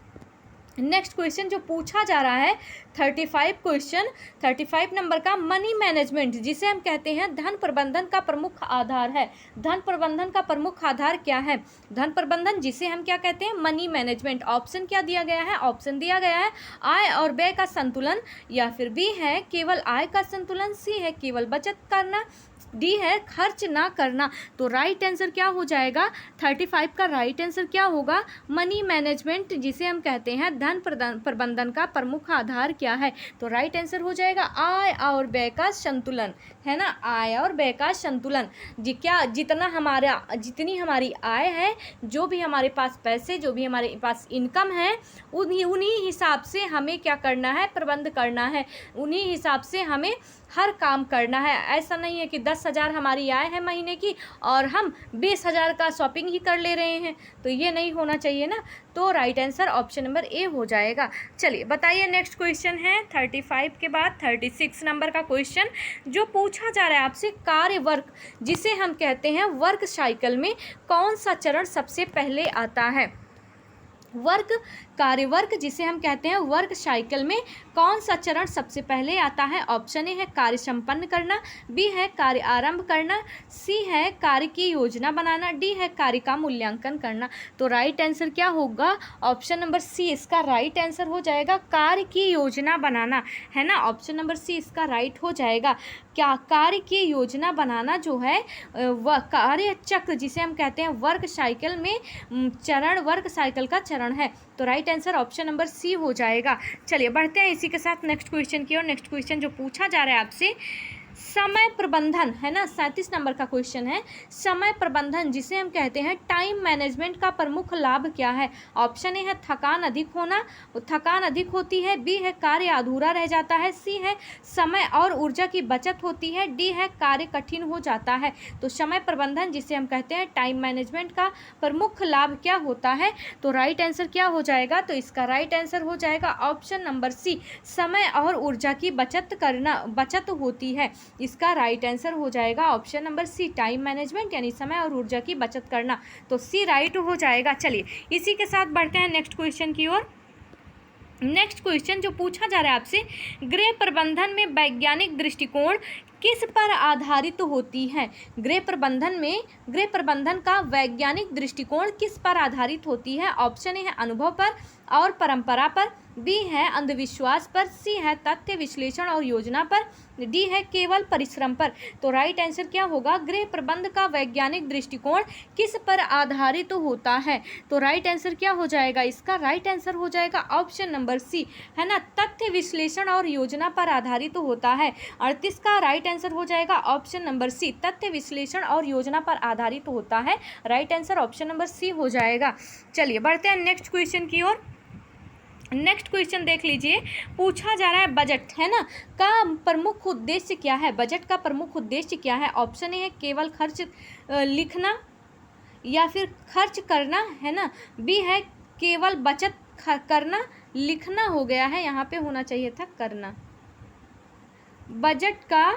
नेक्स्ट क्वेश्चन जो पूछा जा रहा है 35 नंबर का, मनी मैनेजमेंट जिसे हम कहते हैं धन प्रबंधन का प्रमुख आधार है। धन प्रबंधन का प्रमुख आधार क्या है? धन प्रबंधन जिसे हम क्या कहते हैं? Money management. ऑप्शन क्या दिया गया है? ऑप्शन दिया गया है आय और व्यय का संतुलन, या फिर बी है केवल आय का संतुलन, सी है केवल बचत करना, डी है खर्च ना करना। तो राइट आंसर क्या हो जाएगा? 35 का राइट आंसर क्या होगा? मनी मैनेजमेंट जिसे हम कहते हैं धन प्रबंधन का प्रमुख आधार क्या है? तो राइट आंसर हो जाएगा आय और व्यय का संतुलन, है ना। आय और व्यय का संतुलन, जितनी हमारी आय है, जो भी हमारे पास पैसे, जो भी हमारे पास इनकम है, उन्हीं हिसाब से हमें क्या करना है? प्रबंध करना है। उन्हीं हिसाब से हमें हर काम करना है। ऐसा नहीं है कि 10,000 हमारी आय है महीने की और हम 20,000 का शॉपिंग ही कर ले रहे हैं, तो ये नहीं होना चाहिए ना। तो right answer option number A हो जाएगा। चलिए बताइए नेक्स्ट क्वेश्चन है 35 के बाद 36 नंबर का क्वेश्चन जो पूछा जा रहा है आपसे, कार्य वर्क जिसे हम कहते हैं वर्क साइकिल में कौन सा चरण सबसे पहले आता है? कार्यवर्क जिसे हम कहते हैं वर्क साइकिल में कौन सा चरण सबसे पहले आता है? ऑप्शन ए है कार्य संपन्न करना, बी है कार्य आरंभ करना, सी है कार्य की योजना बनाना, डी है कार्य का मूल्यांकन करना। तो राइट आंसर क्या होगा? ऑप्शन नंबर सी इसका राइट आंसर हो जाएगा, कार्य की योजना बनाना, है ना। ऑप्शन नंबर सी इसका राइट हो जाएगा। क्या कार्य की योजना बनाना जो है वह कार्य चक्र जिसे हम कहते हैं वर्क साइकिल में चरण, वर्क साइकिल का चरण है। तो right answer option number C हो जाएगा। चलिए बढ़ते हैं इसी के साथ नेक्स्ट क्वेश्चन की और नेक्स्ट क्वेश्चन जो पूछा जा रहा है आपसे, समय प्रबंधन, है ना। 37 नंबर का क्वेश्चन है, समय प्रबंधन जिसे हम कहते हैं टाइम मैनेजमेंट का प्रमुख लाभ क्या है? ऑप्शन ए है थकान अधिक होना, थकान अधिक होती है, बी है कार्य अधूरा रह जाता है, सी है समय और ऊर्जा की बचत होती है, डी है कार्य कठिन हो जाता है। तो समय प्रबंधन जिसे हम कहते हैं टाइम मैनेजमेंट का प्रमुख लाभ क्या होता है? तो राइट आंसर क्या हो जाएगा? तो इसका राइट आंसर हो जाएगा ऑप्शन नंबर सी, समय और ऊर्जा की बचत होती है। इसका राइट आंसर हो जाएगा option number C, time management यानी समय और ऊर्जा की बचत करना। तो सी राइट हो जाएगा। चलिए इसी के साथ बढ़ते हैं नेक्स्ट क्वेश्चन की ओर। नेक्स्ट क्वेश्चन जो पूछा जा रहा है आपसे, गृह प्रबंधन में वैज्ञानिक दृष्टिकोण किस पर आधारित होती है? गृह प्रबंधन का वैज्ञानिक दृष्टिकोण किस पर आधारित होती है? ऑप्शन ए है अनुभव पर और परंपरा पर, बी है अंधविश्वास पर, सी है तथ्य विश्लेषण और योजना पर, डी है केवल परिश्रम पर। तो राइट आंसर क्या होगा? गृह प्रबंध का वैज्ञानिक दृष्टिकोण किस पर आधारित होता है? तो राइट आंसर क्या हो जाएगा? इसका राइट आंसर हो जाएगा ऑप्शन नंबर सी, है ना, तथ्य विश्लेषण और योजना पर आधारित होता है। 38 का राइट आंसर हो जाएगा ऑप्शन नंबर सी, तथ्य विश्लेषण और योजना पर आधारित होता है। Right answer option number C हो जाएगा। चलिए बढ़ते हैं नेक्स्ट क्वेश्चन की ओर। नेक्स्ट क्वेश्चन देख लीजिए, पूछा जा रहा है बजट है ना का प्रमुख उद्देश्य क्या है। बजट का प्रमुख उद्देश्य क्या है। ऑप्शन ए है केवल खर्च लिखना या फिर खर्च करना है ना। बी है केवल बचत करना, लिखना हो गया है, यहाँ पे होना चाहिए था करना। बजट का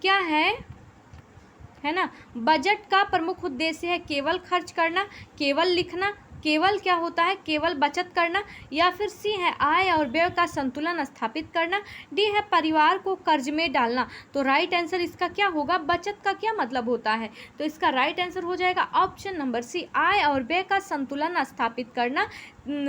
क्या है ना, बजट का प्रमुख उद्देश्य है केवल खर्च करना, केवल लिखना, केवल क्या होता है केवल बचत करना, या फिर सी है आय और व्यय का संतुलन स्थापित करना, डी है परिवार को कर्ज में डालना। तो राइट आंसर इसका क्या होगा, बचत का क्या मतलब होता है, तो इसका राइट आंसर हो जाएगा ऑप्शन नंबर सी, आय और व्यय का संतुलन स्थापित करना,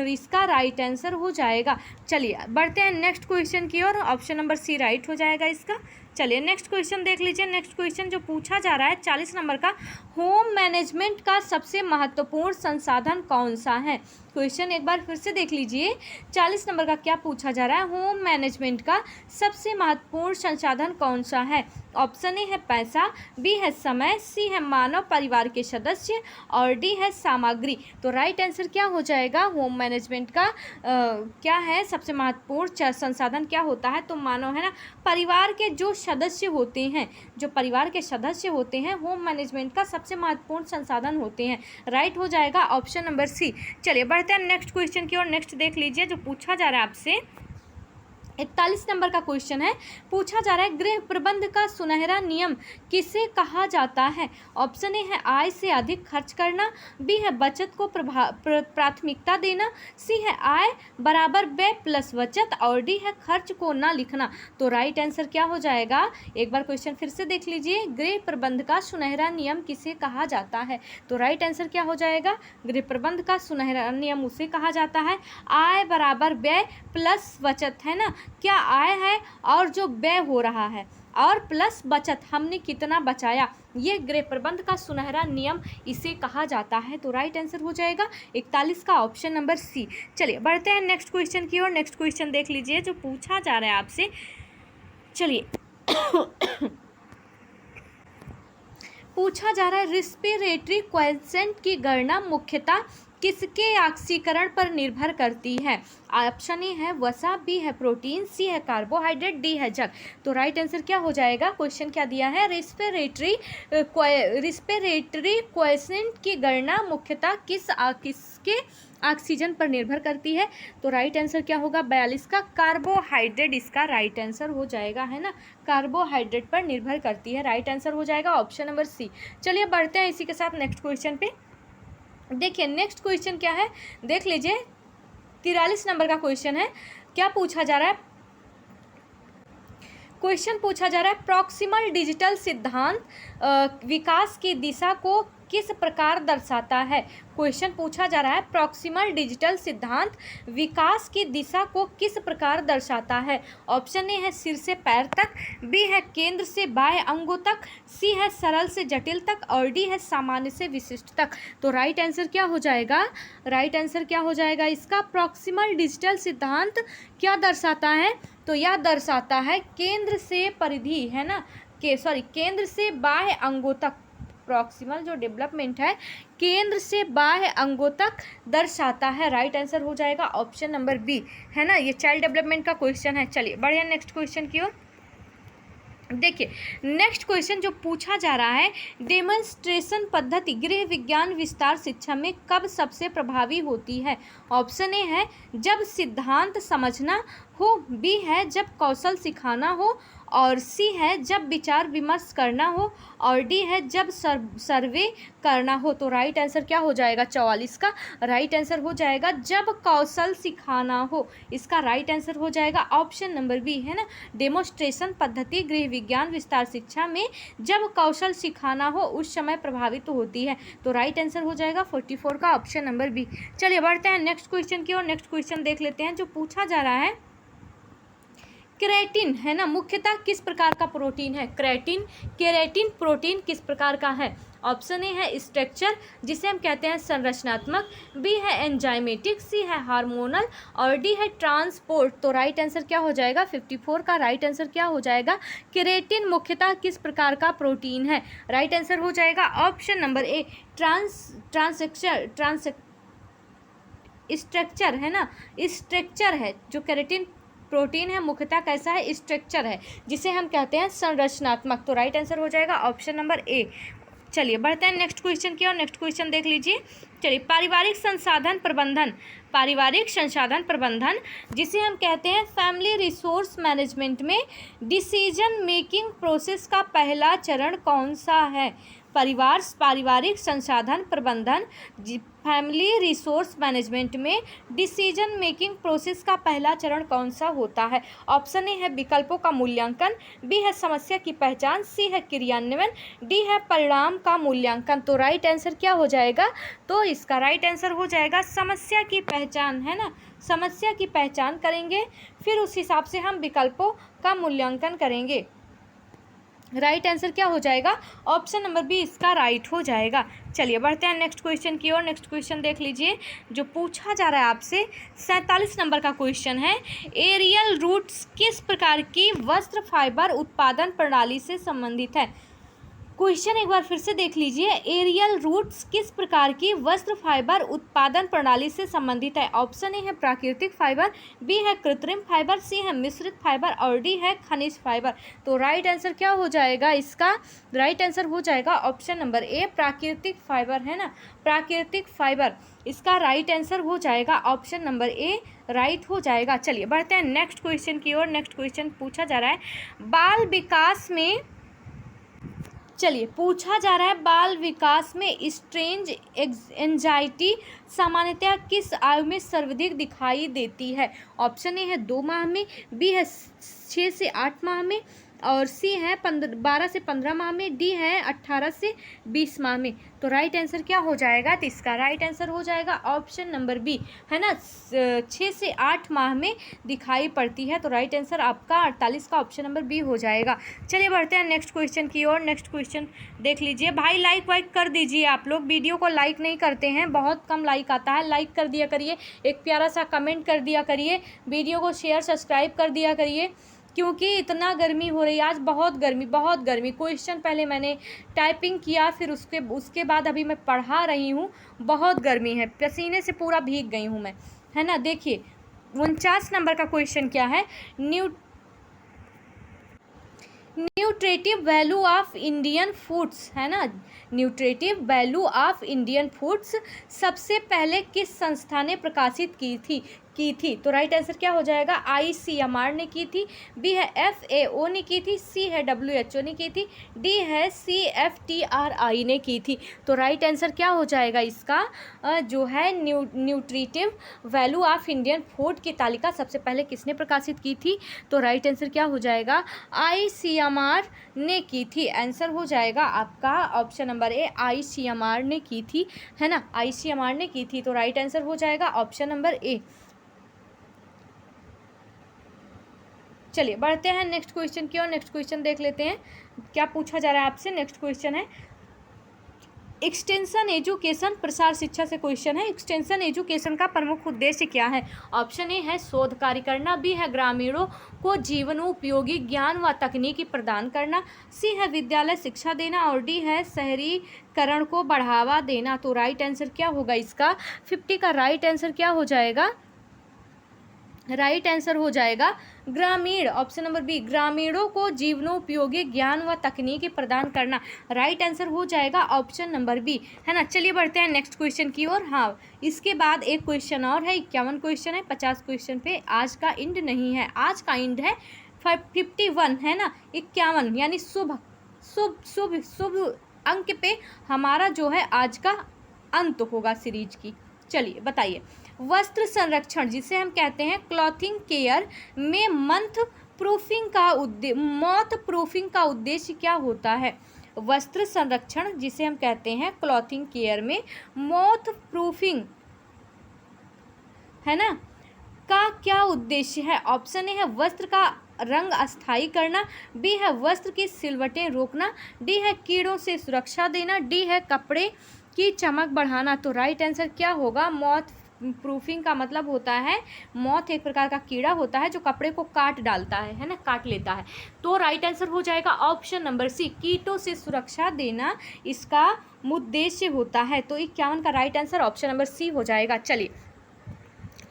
इसका राइट आंसर हो जाएगा। चलिए बढ़ते हैं नेक्स्ट क्वेश्चन की ओर, ऑप्शन नंबर सी राइट हो जाएगा इसका। चलिए नेक्स्ट क्वेश्चन देख लीजिए। नेक्स्ट क्वेश्चन जो पूछा जा रहा है 40 नंबर का, होम मैनेजमेंट का सबसे महत्वपूर्ण संसाधन कौन सा है। क्वेश्चन एक बार फिर से देख लीजिए, 40 नंबर का क्या पूछा जा रहा है, होम मैनेजमेंट का सबसे महत्वपूर्ण संसाधन कौन सा है। ऑप्शन ए है पैसा, बी है समय, सी है मानव परिवार के सदस्य और डी है सामग्री। तो राइट आंसर क्या हो जाएगा, होम मैनेजमेंट का क्या है सबसे महत्वपूर्ण संसाधन क्या होता है, तो मानव है ना, परिवार के जो सदस्य होते हैं, जो परिवार के सदस्य होते हैं होम मैनेजमेंट का सबसे महत्वपूर्ण संसाधन होते हैं। राइट हो जाएगा ऑप्शन नंबर सी। चलिए बढ़ते हैं नेक्स्ट क्वेश्चन की ओर। नेक्स्ट देख लीजिए जो पूछा जा रहा है आपसे, 41 नंबर का क्वेश्चन है, पूछा जा रहा है गृह प्रबंध का सुनहरा नियम किसे कहा जाता है। ऑप्शन ए है आय से अधिक खर्च करना, बी है बचत को प्राथमिकता देना, सी है आय बराबर व्यय प्लस बचत और डी है खर्च को ना लिखना। तो राइट आंसर क्या हो जाएगा, एक बार क्वेश्चन फिर से देख लीजिए, गृह प्रबंध का सुनहरा नियम किसे कहा जाता है। तो राइट आंसर क्या हो जाएगा, गृह प्रबंध का सुनहरा नियम उसे कहा जाता है आय बराबर व्यय प्लस बचत, है ना, क्या आय है और जो व्यय हो रहा है और प्लस बचत हमने कितना बचाया, ये गृह प्रबंध का सुनहरा नियम इसे कहा जाता है। तो राइट आंसर हो जाएगा 41 का ऑप्शन नंबर सी। चलिए बढ़ते हैं नेक्स्ट क्वेश्चन की ओर। नेक्स्ट क्वेश्चन देख लीजिए जो पूछा जा रहा है आपसे। चलिए पूछा जा रहा है रिस्पिरेटरी क्वेश्चन की गणना मुख्यतः किसके ऑक्सीकरण पर निर्भर करती है। ऑप्शन ए है वसा, बी है प्रोटीन, सी है कार्बोहाइड्रेट, डी है जल। तो राइट आंसर क्या हो जाएगा, क्वेश्चन क्या दिया है, रिस्पिरेटरी क्वेश्चन की गणना मुख्यतः किसके ऑक्सीजन पर निर्भर करती है। तो राइट आंसर क्या होगा, 42 का कार्बोहाइड्रेट इसका राइट आंसर हो जाएगा, है ना, कार्बोहाइड्रेट पर निर्भर करती है। राइट आंसर हो जाएगा ऑप्शन नंबर सी। चलिए बढ़ते हैं इसी के साथ नेक्स्ट क्वेश्चन पे। देखिए नेक्स्ट क्वेश्चन क्या है, देख लीजिए 43 नंबर का क्वेश्चन है। क्या पूछा जा रहा है, क्वेश्चन पूछा जा रहा है प्रॉक्सिमल डिजिटल सिद्धांत विकास की दिशा को किस प्रकार दर्शाता है। क्वेश्चन पूछा जा रहा है प्रॉक्सिमल डिजिटल सिद्धांत विकास की दिशा को किस प्रकार दर्शाता है। ऑप्शन ए है सिर से पैर तक, बी है केंद्र से बाह्य अंगों तक, सी है सरल से जटिल तक और डी है सामान्य से विशिष्ट तक। तो राइट आंसर क्या हो जाएगा, राइट आंसर क्या हो जाएगा इसका, प्रॉक्सिमल डिजिटल सिद्धांत क्या दर्शाता है, तो यह दर्शाता है केंद्र से परिधि, है ना, केंद्र से बाह्य अंगों तक, प्रॉक्सिमल जो डेवलपमेंट है केंद्र से बाह्य अंगों तक दर्शाता है। राइट आंसर हो जाएगा ऑप्शन नंबर बी, है ना, ये चाइल्ड डेवलपमेंट का क्वेश्चन है। चलिए बढ़िया नेक्स्ट क्वेश्चन की ओर। देखिए नेक्स्ट क्वेश्चन जो पूछा जा रहा है, डेमोन्स्ट्रेशन पद्धति गृह विज्ञान विस्तार शिक्षा में कब सबसे प्रभावी होती है। ऑप्शन ए है जब सिद्धांत समझना हो, बी है जब कौशल सिखाना हो और सी है जब विचार विमर्श करना हो और डी है जब सर्वे करना हो। तो राइट आंसर क्या हो जाएगा, 44 का राइट आंसर हो जाएगा जब कौशल सिखाना हो, इसका राइट आंसर हो जाएगा ऑप्शन नंबर बी, है ना, डेमोन्स्ट्रेशन पद्धति गृह विज्ञान विस्तार शिक्षा में जब कौशल सिखाना हो उस समय प्रभावित होती है। तो राइट आंसर हो जाएगा 44 का ऑप्शन नंबर बी। चलिए बढ़ते हैं नेक्स्ट क्वेश्चन की ओर। नेक्स्ट क्वेश्चन देख लेते हैं जो पूछा जा रहा है, केराटिन, है ना, मुख्यतः किस प्रकार का प्रोटीन है। केराटिन प्रोटीन किस प्रकार का है। ऑप्शन ए है स्ट्रक्चर जिसे हम कहते हैं संरचनात्मक, बी है एंजाइमेटिक, सी है हार्मोनल और डी है ट्रांसपोर्ट। तो राइट आंसर क्या हो जाएगा, 54 का राइट आंसर क्या हो जाएगा, केराटिन मुख्यतः किस प्रकार का प्रोटीन है। राइट आंसर हो जाएगा ऑप्शन नंबर ए स्ट्रक्चर है ना, स्ट्रक्चर है। जो केराटिन प्रोटीन है मुख्यतः कैसा है, स्ट्रक्चर है, जिसे हम कहते हैं संरचनात्मक। तो राइट आंसर हो जाएगा ऑप्शन नंबर ए। चलिए बढ़ते हैं नेक्स्ट क्वेश्चन की और नेक्स्ट क्वेश्चन देख लीजिए। चलिए पारिवारिक संसाधन प्रबंधन, पारिवारिक संसाधन प्रबंधन जिसे हम कहते हैं फैमिली रिसोर्स मैनेजमेंट में डिसीजन मेकिंग प्रोसेस का पहला चरण कौन सा है। पारिवारिक संसाधन प्रबंधन फैमिली रिसोर्स मैनेजमेंट में डिसीजन मेकिंग प्रोसेस का पहला चरण कौन सा होता है। ऑप्शन ए है विकल्पों का मूल्यांकन, बी है समस्या की पहचान, सी है क्रियान्वयन, डी है परिणाम का मूल्यांकन। तो राइट आंसर क्या हो जाएगा, तो इसका राइट आंसर हो जाएगा समस्या की पहचान, है ना। समस्या की पहचान करेंगे, फिर उस हिसाब से हम विकल्पों का मूल्यांकन करेंगे। राइट आंसर क्या हो जाएगा, ऑप्शन नंबर बी इसका राइट हो जाएगा। चलिए बढ़ते हैं नेक्स्ट क्वेश्चन की ओर। नेक्स्ट क्वेश्चन देख लीजिए जो पूछा जा रहा है आपसे। 47 नंबर का क्वेश्चन है, एरियल रूट्स किस प्रकार की वस्त्र फाइबर उत्पादन प्रणाली से संबंधित है। क्वेश्चन एक बार फिर से देख लीजिए, एरियल रूट्स किस प्रकार की वस्त्र फाइबर उत्पादन प्रणाली से संबंधित है। ऑप्शन ए है प्राकृतिक फाइबर, बी है कृत्रिम फाइबर, सी है मिश्रित फाइबर और डी है खनिज फाइबर। तो राइट आंसर क्या हो जाएगा, इसका राइट आंसर हो जाएगा ऑप्शन नंबर ए प्राकृतिक फाइबर, है ना, प्राकृतिक फाइबर इसका राइट आंसर हो जाएगा, ऑप्शन नंबर ए राइट हो जाएगा। चलिए बढ़ते हैं नेक्स्ट क्वेश्चन की ओर। नेक्स्ट क्वेश्चन पूछा जा रहा है बाल विकास में, चलिए पूछा जा रहा है बाल विकास में स्ट्रेंज एंजाइटी सामान्यतः किस आयु में सर्वाधिक दिखाई देती है। ऑप्शन ए है 2 माह में, बी है 6 से 8 माह में और सी है 12 से 15 माह में, डी है 18 से 20 माह में। तो राइट आंसर क्या हो जाएगा, तो इसका राइट आंसर हो जाएगा ऑप्शन नंबर बी, है ना, 6 से 8 माह में दिखाई पड़ती है। तो राइट आंसर आपका 48 का ऑप्शन नंबर बी हो जाएगा। चलिए बढ़ते हैं नेक्स्ट क्वेश्चन की ओर। नेक्स्ट क्वेश्चन देख लीजिए। भाई लाइक वाइक कर दीजिए, आप लोग वीडियो को लाइक नहीं करते हैं, बहुत कम लाइक आता है, लाइक कर दिया करिए, एक प्यारा सा कमेंट कर दिया करिए, वीडियो को शेयर सब्सक्राइब कर दिया करिए, क्योंकि इतना गर्मी हो रही है आज, बहुत गर्मी। क्वेश्चन पहले मैंने टाइपिंग किया, फिर उसके बाद अभी मैं पढ़ा रही हूँ, बहुत गर्मी है, पसीने से पूरा भीग गई हूँ मैं, है ना। देखिए 49 नंबर का क्वेश्चन क्या है, nutritive value of Indian foods, है ना, nutritive value of Indian foods सबसे पहले किस संस्था ने प्रकाशित की थी। तो राइट आंसर क्या हो जाएगा, ICMR ने की थी, बी है FAO ने की थी, सी है WHO ने की थी, डी है CFTRI ने की थी। तो राइट आंसर क्या हो जाएगा इसका, जो है nutritive value of Indian food की तालिका सबसे पहले किसने प्रकाशित की थी। तो राइट आंसर क्या हो जाएगा, ICMR ने की थी। आंसर हो जाएगा आपका ऑप्शन नंबर ए, ICMR ने की थी, है ना, ICMR ने की थी। तो राइट आंसर हो जाएगा ऑप्शन नंबर ए। चलिए बढ़ते हैं नेक्स्ट क्वेश्चन की और। नेक्स्ट क्वेश्चन देख लेते हैं क्या पूछा जा रहा है आपसे। नेक्स्ट क्वेश्चन है एक्सटेंशन एजुकेशन, प्रसार शिक्षा से क्वेश्चन है। एक्सटेंशन एजुकेशन का प्रमुख उद्देश्य क्या है। ऑप्शन ए है शोध कार्य करना, बी है ग्रामीणों को जीवनोपयोगी ज्ञान व तकनीकी प्रदान करना, सी है विद्यालय शिक्षा देना और डी है शहरीकरण को बढ़ावा देना। तो राइट आंसर क्या होगा इसका, 50 का राइट आंसर क्या हो जाएगा, राइट आंसर हो जाएगा ग्रामीण, ऑप्शन नंबर बी, ग्रामीणों को जीवनोपयोगी ज्ञान व तकनीकी प्रदान करना। राइट आंसर हो जाएगा ऑप्शन नंबर बी, है ना। चलिए बढ़ते हैं नेक्स्ट क्वेश्चन की ओर। हाँ, इसके बाद एक क्वेश्चन और है, 51 क्वेश्चन है, 50 क्वेश्चन पे आज का इंड नहीं है, आज का इंड है 51, है ना, 51 यानी शुभ शुभ शुभ शुभ अंक पे हमारा जो है आज का अंत होगा सीरीज की। चलिए बताइए, वस्त्र संरक्षण जिसे हम कहते हैं क्लॉथिंग केयर में मॉथ प्रूफिंग का उद्देश्य क्या होता है। वस्त्र संरक्षण जिसे हम कहते हैं क्लॉथिंग केयर में मॉथ प्रूफिंग, है ना, का क्या उद्देश्य है। ऑप्शन ए है वस्त्र का रंग अस्थायी करना, बी है वस्त्र की सिलवटें रोकना, डी है कीड़ों से सुरक्षा देना, डी है कपड़े की चमक बढ़ाना। तो राइट आंसर क्या होगा, मॉथ प्रूफिंग का मतलब होता है, मॉथ एक प्रकार का कीड़ा होता है जो कपड़े को काट डालता है ना, काट लेता है। तो राइट आंसर हो जाएगा ऑप्शन नंबर सी, कीटों से सुरक्षा देना इसका उद्देश्य होता है। तो 51 का right answer option number C हो जाएगा। चलिए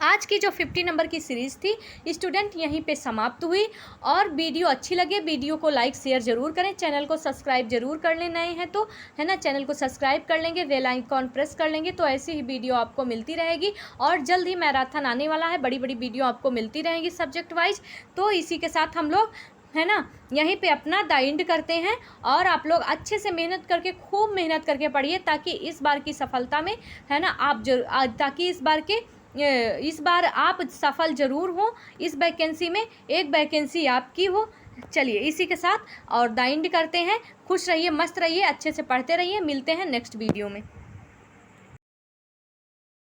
आज की जो 50 नंबर की सीरीज़ थी स्टूडेंट यहीं पे समाप्त हुई। और वीडियो अच्छी लगे वीडियो को लाइक शेयर ज़रूर करें, चैनल को सब्सक्राइब जरूर कर ले, नए हैं तो है ना, चैनल को सब्सक्राइब कर लेंगे, बेल आइकॉन प्रेस कर लेंगे तो ऐसी ही वीडियो आपको मिलती रहेगी। और जल्द ही मैराथन आने वाला है, बड़ी बड़ी वीडियो आपको मिलती रहेगी सब्जेक्ट वाइज। तो इसी के साथ हम लोग है ना यहीं पे अपना द एंड करते हैं। और आप लोग अच्छे से मेहनत करके, खूब मेहनत करके पढ़िए ताकि इस बार की सफलता में है ना ताकि इस बार आप सफल ज़रूर हो। इस वैकेंसी में एक वैकेंसी आपकी हो। चलिए इसी के साथ और द एंड करते हैं। खुश रहिए, मस्त रहिए, अच्छे से पढ़ते रहिए। मिलते हैं नेक्स्ट वीडियो में।